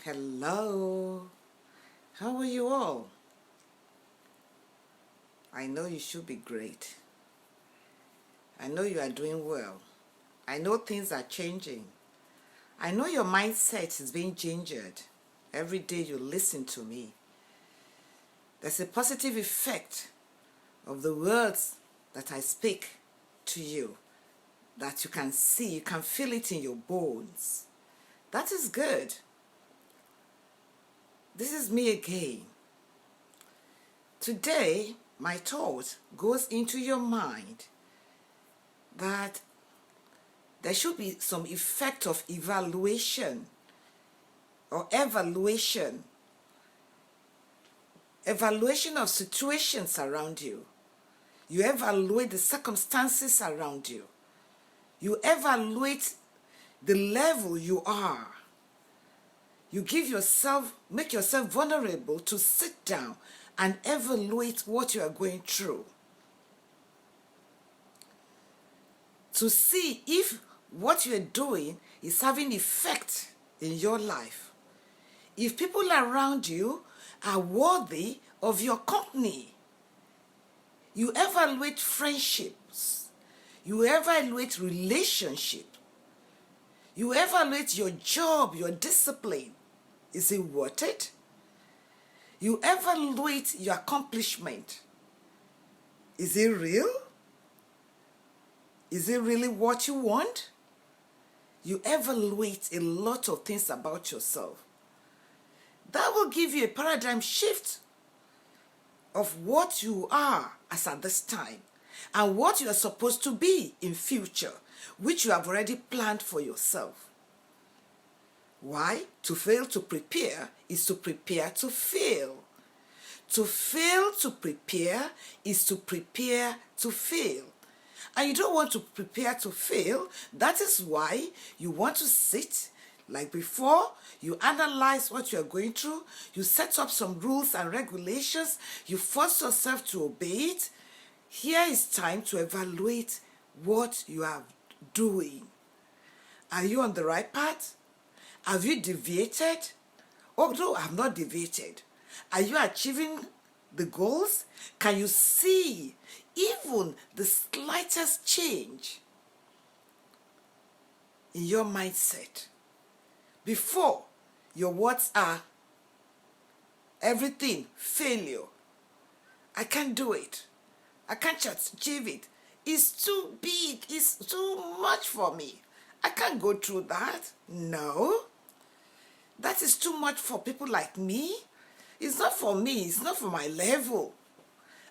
Hello. How are you all? I know you should be great. I know you are doing well. I know things are changing. I know your mindset is being gingered. Every day you listen to me. There's a positive effect of the words that I speak to you that you can see, you can feel it in your bones. That is good. This is me again. Today, my thought goes into your mind that there should be some effect of evaluation or evaluation of situations around you. You evaluate the circumstances around you. You evaluate the level you are. You make yourself vulnerable to sit down and evaluate what you are going through. To see if what you are doing is having effect in your life. If people around you are worthy of your company. You evaluate friendships. You evaluate relationships. You evaluate your job, your discipline. Is it worth it? You evaluate your accomplishment. Is it real? Is it really what you want? You evaluate a lot of things about yourself. That will give you a paradigm shift of what you are as at this time and what you are supposed to be in future, which you have already planned for yourself. Why? To fail to prepare is to prepare to fail. To fail to prepare is to prepare to fail. And you don't want to prepare to fail. That is why you want to sit like before. You analyze what you are going through. You set up some rules and regulations. You force yourself to obey it. Here is time to evaluate what you are doing. Are you on the right path? Have you deviated? Oh, no, I have not deviated. Are you achieving the goals? Can you see even the slightest change in your mindset? Before, your words are everything, failure. I can't do it. I can't achieve it. It's too big. It's too much for me. I can't go through that. No. That is too much for people like me. It's not for me. It's not for my level.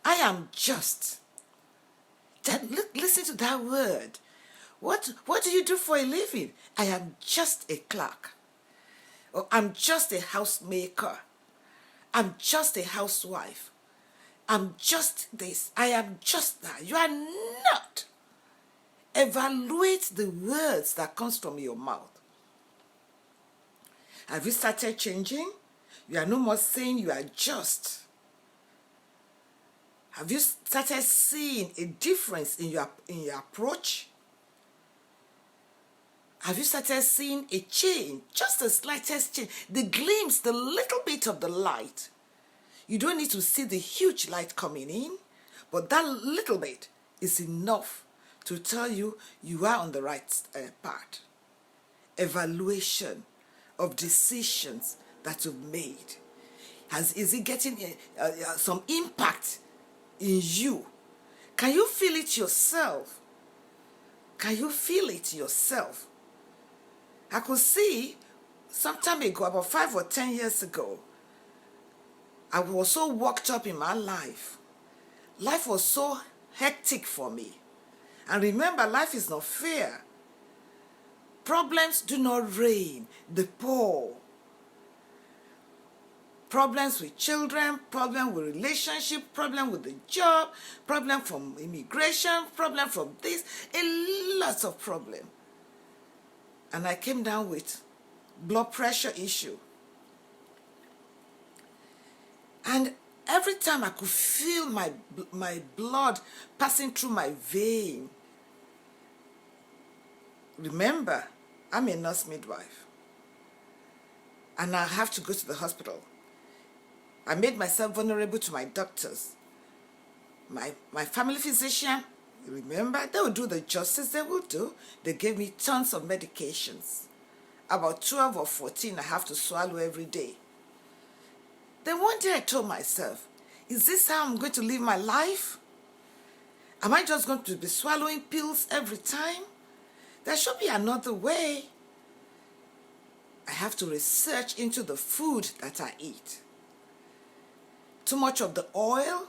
I am just. Listen to that word. What do you do for a living? I am just a clerk. Or I'm just a housemaker. I'm just a housewife. I'm just this. I am just that. You are not. Evaluate the words that comes from your mouth. Have you started changing? You are no more saying you are just. Have you started seeing a difference in your approach? Have you started seeing a change, just the slightest change, the glimpse, the little bit of the light? You don't need to see the huge light coming in, but that little bit is enough to tell you you are on the right path. Evaluation of decisions that you've made. Is it getting some impact in you? Can you feel it yourself? Can you feel it yourself? I could see some time ago, about 5 or 10 years ago, I was so worked up in my life. Life was so hectic for me. And remember, life is not fair. Problems do not reign the poor. Problems with children, problem with relationship, problem with the job, problem from immigration, problem from this, a lot of problem. And I came down with blood pressure issue. And every time I could feel my blood passing through my vein. Remember, I'm a nurse midwife. and I have to go to the hospital. I made myself vulnerable to my doctors. My family physician, remember, they will do the justice they will do. They gave me tons of medications. About 12 or 14 I have to swallow every day. Then one day I told myself, is this how I'm going to live my life? Am I just going to be swallowing pills every time? There should be another way. I have to research into the food that I eat. Too much of the oil,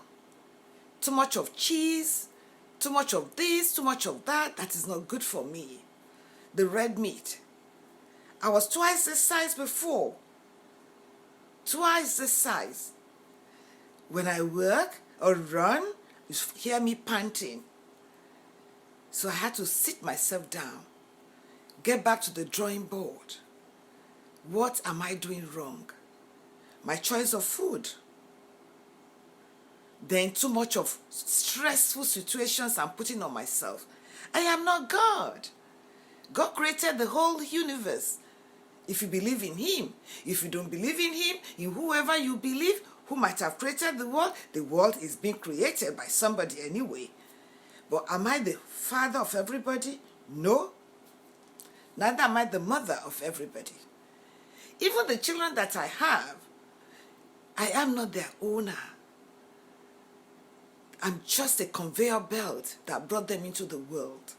too much of cheese, too much of this, too much of that, that is not good for me. The red meat. I was twice this size before. Twice this size. When I work or run, you hear me panting. So I had to sit myself down, get back to the drawing board. What am I doing wrong? My choice of food. Then too much of stressful situations I'm putting on myself. I am not God. God created the whole universe. If you believe in him, if you don't believe in him, in whoever you believe, who might have created the world is being created by somebody anyway. But am I the father of everybody? No. Neither am I the mother of everybody. Even the children that I have, I am not their owner. I'm just a conveyor belt that brought them into the world.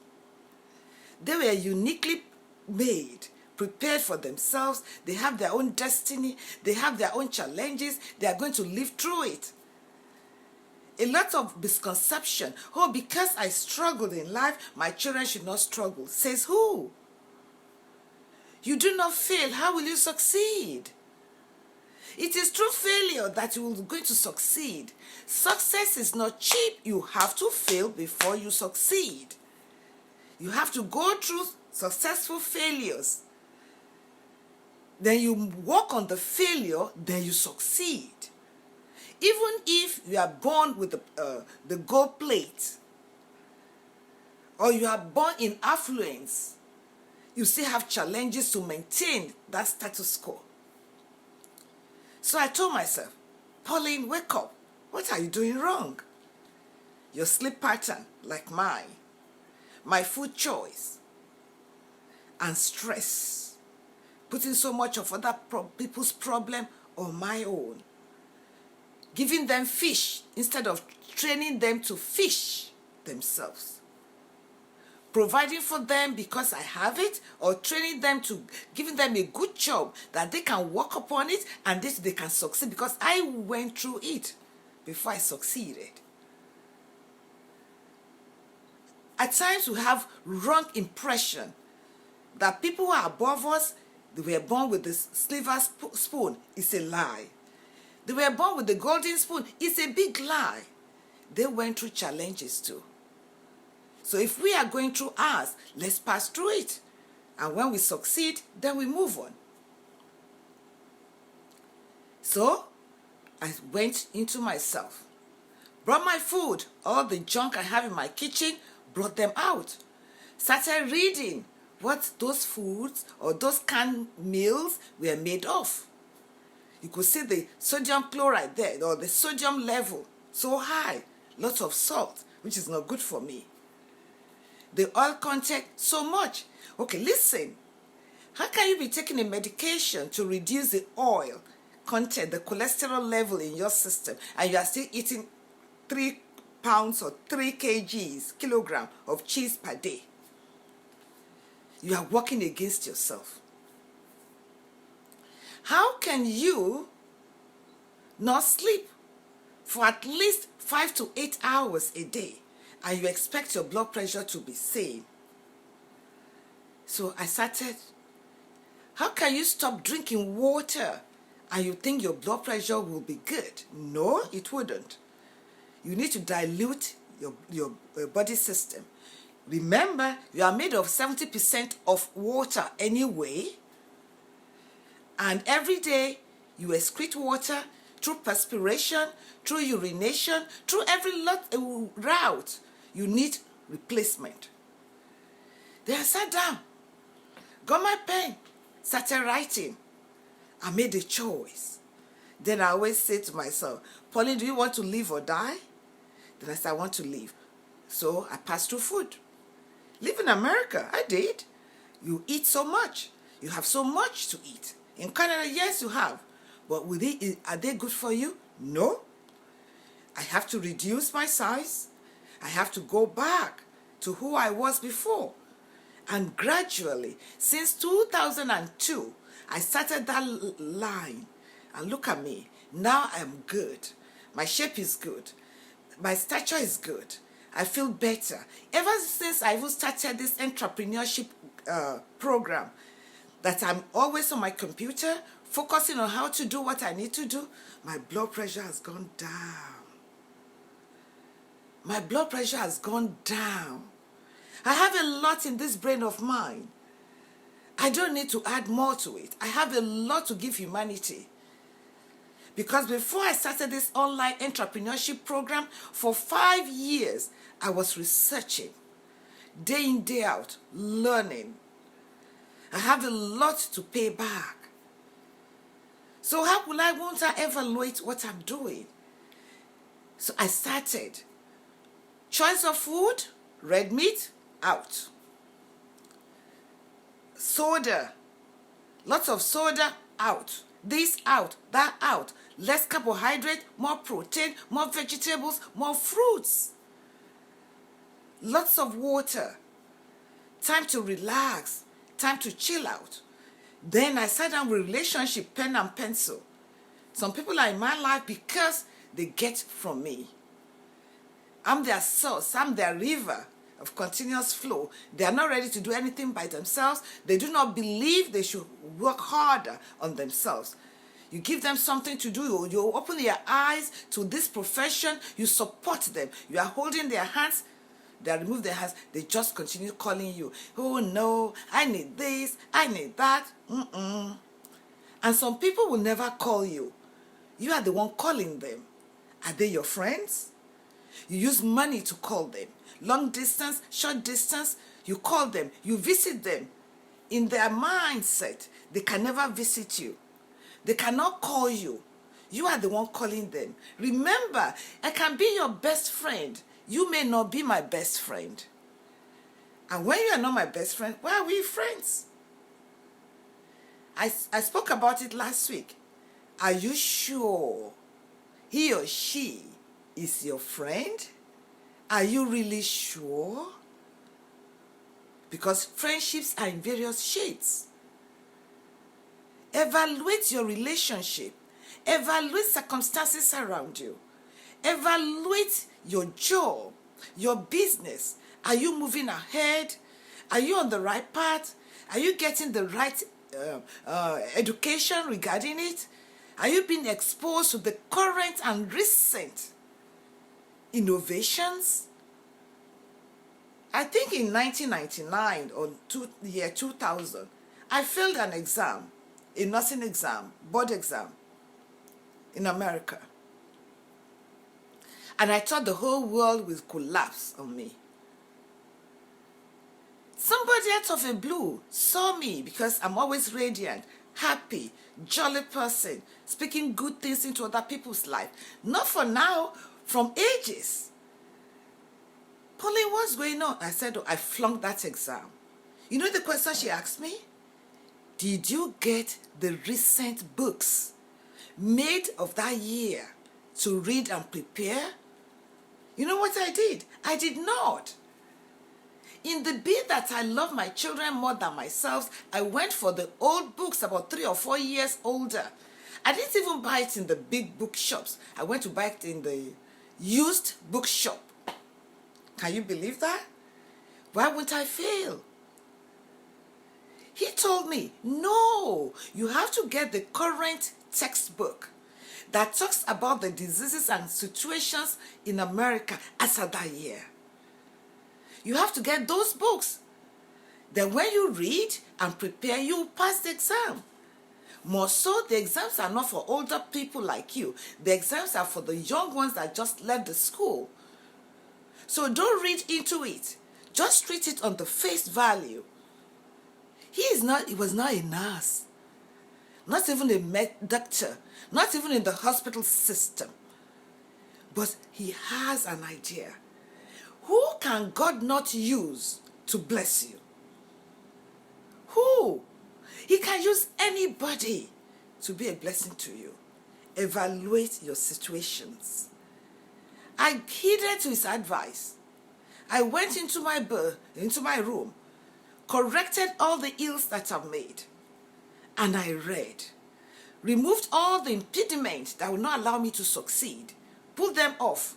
They were uniquely made, prepared for themselves. They have their own destiny. They have their own challenges. They are going to live through it. A lot of misconception. Oh, because I struggled in life, my children should not struggle. Says who? You do not fail. How will you succeed? It is through failure that you will going to succeed. Success is not cheap. You have to fail before you succeed. You have to go through successful failures. Then you work on the failure, then you succeed. Even if you are born with the gold plate, or you are born in affluence, you still have challenges to maintain that status quo. So I told myself, Pauline, wake up. What are you doing wrong? Your sleep pattern, like mine, my food choice, and stress, putting so much of other people's problem on my own, giving them fish instead of training them to fish themselves, providing for them because I have it, or training them to giving them a good job that they can work upon it and they can succeed because I went through it before I succeeded. At times we have wrong impression that people who are above us, they were born with the silver spoon. It's a lie. They were born with the golden spoon. It's a big lie. They went through challenges too. So if we are going through ours, let's pass through it. And when we succeed, then we move on. So I went into myself, brought my food, all the junk I have in my kitchen, brought them out. Started reading what those foods or those canned meals were made of. You could see the sodium chloride there, or the sodium level so high, lots of salt, which is not good for me. The oil content so much. Okay, listen. How can you be taking a medication to reduce the oil content, the cholesterol level in your system, and you are still eating 3 pounds or 3 kilograms of cheese per day? You are working against yourself. How can you not sleep for at least 5 to 8 hours a day and you expect your blood pressure to be same? So I started, how can you stop drinking water and you think your blood pressure will be good? No, it wouldn't. You need to dilute your body system. Remember, you are made of 70% of water anyway. And every day you excrete water through perspiration, through urination, through every route. You need replacement. Then I sat down, got my pen, started writing. I made a choice. Then I always say to myself, Pauline, do you want to live or die? Then I said, I want to live. So I passed through food. Live in America, I did. You eat so much. You have so much to eat. In Canada, yes, you have. But are they good for you? No. I have to reduce my size. I have to go back to who I was before. And gradually, since 2002, I started that line. And look at me. Now I'm good. My shape is good. My stature is good. I feel better. Ever since I even started this entrepreneurship program, that I'm always on my computer, focusing on how to do what I need to do, my blood pressure has gone down. My blood pressure has gone down. I have a lot in this brain of mine. I don't need to add more to it. I have a lot to give humanity. Because before I started this online entrepreneurship program, for 5 years, I was researching, day in, day out, learning. I have a lot to pay back. So how won't I evaluate what I'm doing? So I started. Choice of food, red meat, out. Soda, lots of soda, out. This out, that out. Less carbohydrate, more protein, more vegetables, more fruits. Lots of water. Time to relax. Time to chill out. Then I sat down with relationship, pen and pencil. Some people are in my life because they get from me. I'm their source. I'm their river of continuous flow. They are not ready to do anything by themselves. They do not believe they should work harder on themselves. You give them something to do. You open their eyes to this profession. You support them. You are holding their hands. They remove their hands. They just continue calling you. Oh no, I need this. I need that. And some people will never call you. You are the one calling them. Are they your friends? You use money to call them. Long distance, short distance, you call them. You visit them. In their mindset, they can never visit you. They cannot call you. You are the one calling them. Remember, I can be your best friend. You may not be my best friend. And when you are not my best friend, why are we friends? I spoke about it last week. Are you sure he or she is your friend? Are you really sure? Because friendships are in various shades. Evaluate your relationship. Evaluate circumstances around you. Evaluate your job, your business. Are you moving ahead? Are you on the right path? Are you getting the right education regarding it? Are you being exposed to the current and recent innovations? I think in 1999 or year 2000, I failed an exam, a nursing exam, board exam in America. And I thought the whole world would collapse on me. Somebody out of the blue saw me because I'm always radiant, happy, jolly person, speaking good things into other people's life. Not for now, from ages. Pauline, what's going on? I said, I flunked that exam. You know the question she asked me? Did you get the recent books made of that year to read and prepare? You know what I did? I did not. In the bid that I love my children more than myself, I went for the old books about 3 or 4 years older. I didn't even buy it in the big bookshops. I went to buy it in the used bookshop. Can you believe that? Why wouldn't I fail? He told me, no, you have to get the current textbook that talks about the diseases and situations in America as of that year. You have to get those books. Then when you read and prepare, you pass the exam. More so, the exams are not for older people like you. The exams are for the young ones that just left the school. So don't read into it. Just treat it on the face value. He was not a nurse. not even a doctor, not even in the hospital system. But he has an idea. Who can God not use to bless you? Who? He can use anybody to be a blessing to you. Evaluate your situations. I heeded to his advice. I went into my room, corrected all the ills that I've made, and I read, removed all the impediments that would not allow me to succeed, put them off,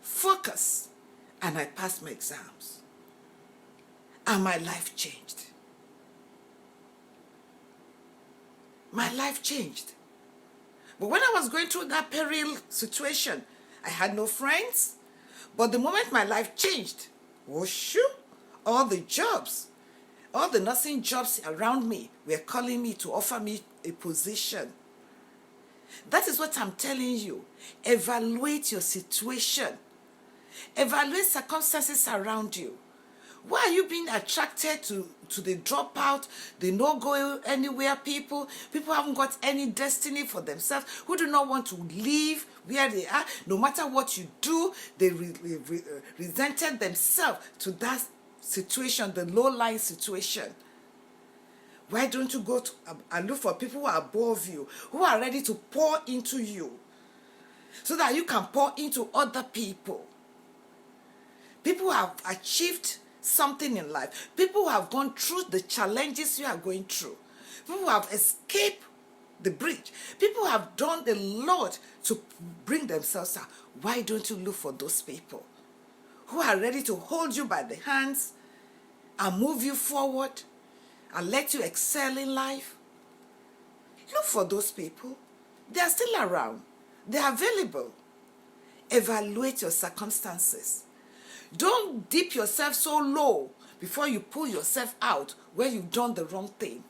focus, and I passed my exams. And my life changed. My life changed. But when I was going through that peril situation, I had no friends. But the moment my life changed, oh shoot, all the jobs, all the nursing jobs around me were calling me to offer me a position. That is what I'm telling you. Evaluate your situation. Evaluate circumstances around you. Why are you being attracted to the dropout, the no-go anywhere people who haven't got any destiny for themselves, who do not want to leave where they are? No matter what you do, they resented themselves to that situation, the low-lying situation. Why don't you go and look for people who are above you, who are ready to pour into you, so that you can pour into other people? People who have achieved something in life. People who have gone through the challenges you are going through. People who have escaped the bridge. People who have done a lot to bring themselves out. Why don't you look for those people who are ready to hold you by the hands and move you forward and let you excel in life? Look for those people. They are still around. They are available. Evaluate your circumstances. Don't dip yourself so low before you pull yourself out where you've done the wrong thing.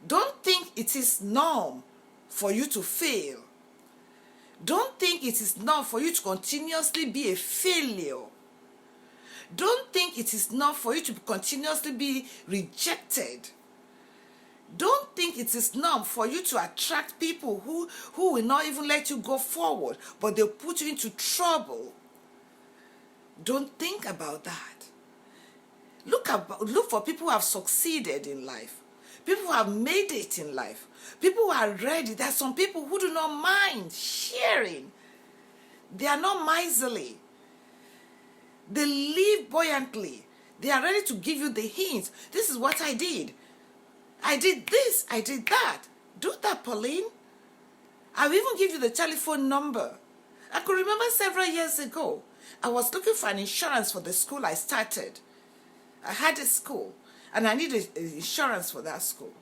Don't think it is norm for you to fail. Don't think it is norm for you to continuously be a failure. Don't think it is norm for you to continuously be rejected. Don't think it is norm for you to attract people who will not even let you go forward, but they'll put you into trouble. Don't think about that. Look for people who have succeeded in life. People who have made it in life. People who are ready. There are some people who do not mind sharing. They are not miserly. They live buoyantly. They are ready to give you the hints. This is what I did. I did this. I did that. Do that, Pauline. I'll even give you the telephone number. I could remember several years ago, I was looking for an insurance for the school I started. I had a school, and I needed insurance for that school.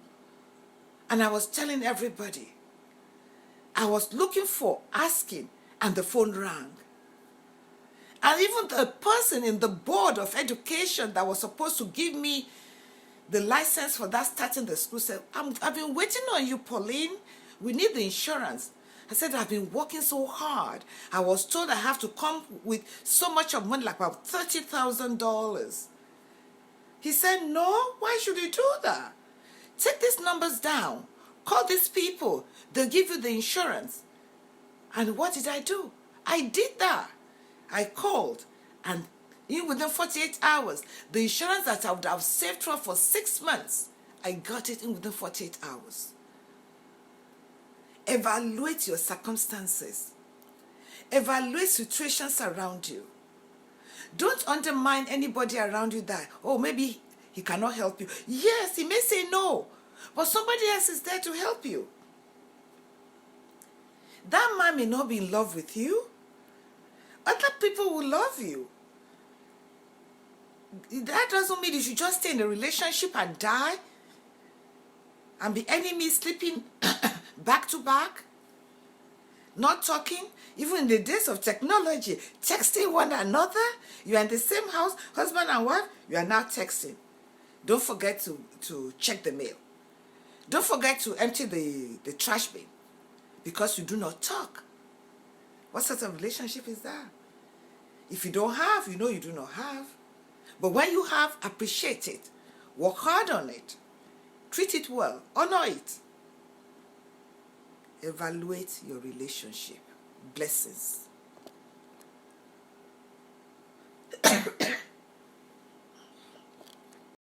And I was telling everybody. I was looking for, asking, and the phone rang. And even the person in the board of education that was supposed to give me the license for that starting the school said, I've been waiting on you, Pauline. We need the insurance. I said, I've been working so hard. I was told I have to come with so much of money, like about $30,000. He said, no, why should you do that? Take these numbers down. Call these people. They'll give you the insurance. And what did I do? I did that. I called, and within 48 hours, the insurance that I would have saved for 6 months, I got it in within 48 hours. Evaluate your circumstances. Evaluate situations around you. Don't undermine anybody around you that, oh, maybe he cannot help you. Yes, he may say no, but somebody else is there to help you. That man may not be in love with you. Other people will love you. That doesn't mean you should just stay in a relationship and die and be enemies, sleeping back to back, not talking. Even in the days of technology, texting one another. You are in the same house, husband and wife, you are now texting. Don't forget to check the mail. Don't forget to empty the trash bin because you do not talk. What sort of relationship is that? If you don't have, you know you do not have. But when you have, appreciate it. Work hard on it. Treat it well. Honor it. Evaluate your relationship. Blessings.